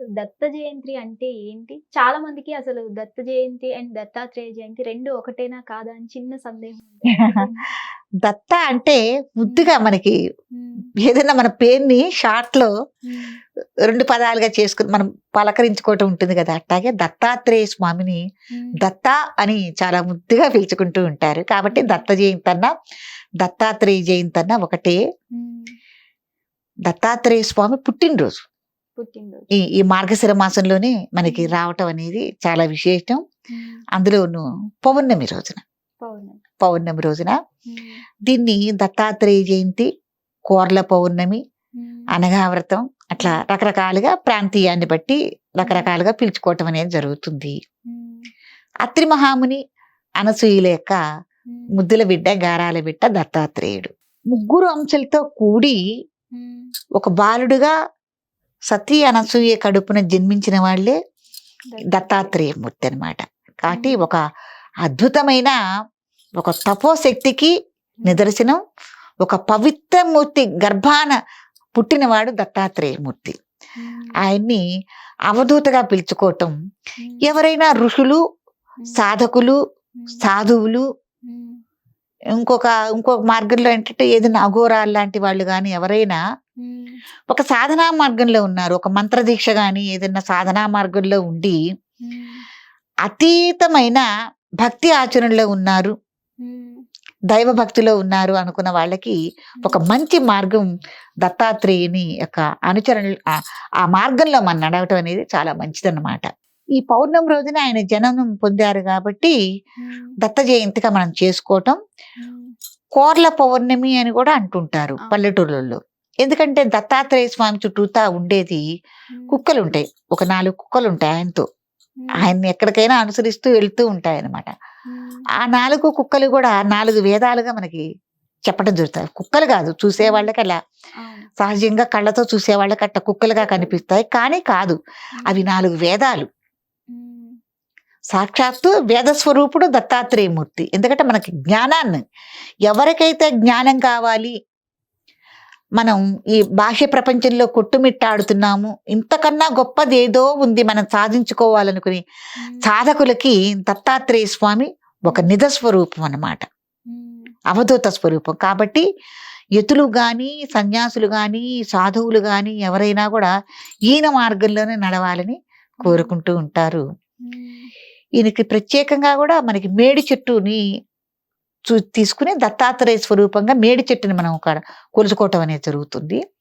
అసలు దత్త జయంతి అంటే ఏంటి? చాలా మందికి అసలు దత్త జయంతి అండ్ దత్తాత్రేయ జయంతి 2 ఒకటేనా కాదా అని చిన్న సందేహం ఉంటది. ఒకటేనా? దత్త అంటే హ్మ్. ముద్దుగా మనకి హ్మ్. ఏదైనా మన పేరుని షార్ట్‌లో హ్మ్. 2 పదాలుగా చేసుకొని మనం పలకరించుకోవటం ఉంటుంది గదా! అట్టాగే దత్తాత్రేయ స్వామిని హ్మ్. దత్త అని చాలా ముద్దుగా పిలుచుకుంటూ ఉంటారు. కాబట్టి హ్మ్. దత్త జయంతన్నా, దత్తాత్రేయ జయంతన్నా ఒకటే. హ్మ్. దత్తాత్రేయ స్వామి పుట్టినరోజు. పుట్టినరోజు. ఈ మార్గశిర మాసంలోనే మనకి హ్మ్. రావటం అనేది చాలా విశేషం. హ్మ్. అందులోనూ పౌర్ణమి రోజున. పౌర్ణమి. పౌర్ణమి రోజున హ్మ్. దీన్ని దత్తాత్రేయ జయంతి, కోర్ల పౌర్ణమి, హ్మ్. అనగా వ్రతం అట్లా హ్మ్. రకరకాలుగా ప్రాంతీయాన్ని బట్టి హ్మ్. రకరకాలుగా పిలుచుకోవటం అనేది జరుగుతుంది. హ్మ్. అత్రి మహాముని, అనసూయల యొక్క హ్మ్. ముద్దుల బిడ్డ, గారాల బిడ్డ దత్తాత్రేయుడు. ముగ్గురు అంశలతో కూడి హ్మ్. ఒక బాలుడుగా సతీ అనసూయ కడుపున జన్మించిన వాళ్ళే దత్తాత్రేయ. దత్తాత్రేయమూర్తి అనమాట. కాబట్టి హ్మ్. ఒక అద్భుతమైన ఒక తపోశక్తికి హ్మ్. నిదర్శనం. ఒక పవిత్రమూర్తి గర్భాన పుట్టినవాడు దత్తాత్రేయమూర్తి. హ్మ్. ఆయన్ని అవధూతగా పిలుచుకోవటం. హ్మ్. ఎవరైనా ఋషులు, హ్మ్. సాధకులు, హ్మ్. సాధువులు హ్మ్. ఇంకొక మార్గంలో ఏంటంటే ఏదైనా అఘోరాలు లాంటి వాళ్ళు గాని ఎవరైనా హ్మ్. ఒక సాధనా మార్గంలో ఉన్నారు. ఒక మంత్రదీక్ష గాని ఏదైనా సాధనా మార్గంలో ఉండి హ్మ్. అతీతమైన భక్తి ఆచరణలో ఉన్నారు. హ్మ్. దైవ భక్తిలో ఉన్నారు అనుకున్న వాళ్ళకి ఒక హ్మ్. మంచి మార్గం దత్తాత్రేయుని యొక్క అనుచరణ ఆ మార్గంలో మనం నడవటం అనేది చాలా మంచిదన్నమాట. ఈ పౌర్ణమి రోజున ఆయన జననం పొందారు కాబట్టి హ్మ్. దత్త జయంతిగా మనం చేసుకోవటం. హ్మ్. కోర్ల పౌర్ణమి అని కూడా అంటుంటారు అవును. పల్లెటూళ్ళల్లో. ఎందుకంటే దత్తాత్రేయ స్వామి చుట్టూతా ఉండేది హ్మ్. కుక్కలుంటాయి. ఒక 4 కుక్కలుంటాయి ఆయనతో. హ్మ్. ఆయన్ని ఎక్కడికైనా అనుసరిస్తూ వెళ్తూ ఉంటాయన్నమాట. హ్మ్. ఆ 4 కుక్కలు గూడా 4 వేదాలుగా మనకి చెప్పడం జరుగుతాయి. కుక్కలు గాదు హ్మ్. చూసేవాళ్ళకి అలా అవును. సహజంగా కళ్ళతో చూసేవాళ్ళకి అట్ట కుక్కలుగా కుక్కలు. కనిపిస్తాయి. కానీ కాదు. హ్మ్. అవి 4 వేదాలు. హ్మ్. సాక్షాత్తు వేద స్వరూపుడు దత్తాత్రేయమూర్తి. ఎందుకంటే మనకి జ్ఞానాన్ని ఎవరికైతే జ్ఞానం కావాలి, మనం ఈ బాహ్య ప్రపంచంలో కొట్టుమిట్టాడుతున్నాము, ఇంతకన్నా గొప్పదేదో ఉంది మనం సాధించుకోవాలనుకుని హ్మ్. సాధకులకి దత్తాత్రేయ స్వామి ఒక హ్మ్. నిజస్వరూపం అన్నమాట. హ్మ్. అవధూత స్వరూపం. కాబట్టి యతులు గాని, సన్యాసులు గాని, సాధువులు గాని ఎవరైనా గూడా ఈయన మార్గంలోనే నడవాలని హ్మ్. కోరుకుంటూ ఉంటారు. హ్మ్. ఈయనకి ప్రత్యేకంగా గూడా మనకి మేడి చెట్టుని తీసుకొని దత్తాత్రేయ స్వరూపంగా మేడి చెట్టుని మనం కొలుచుకోవటం అనేది జరుగుతుంది.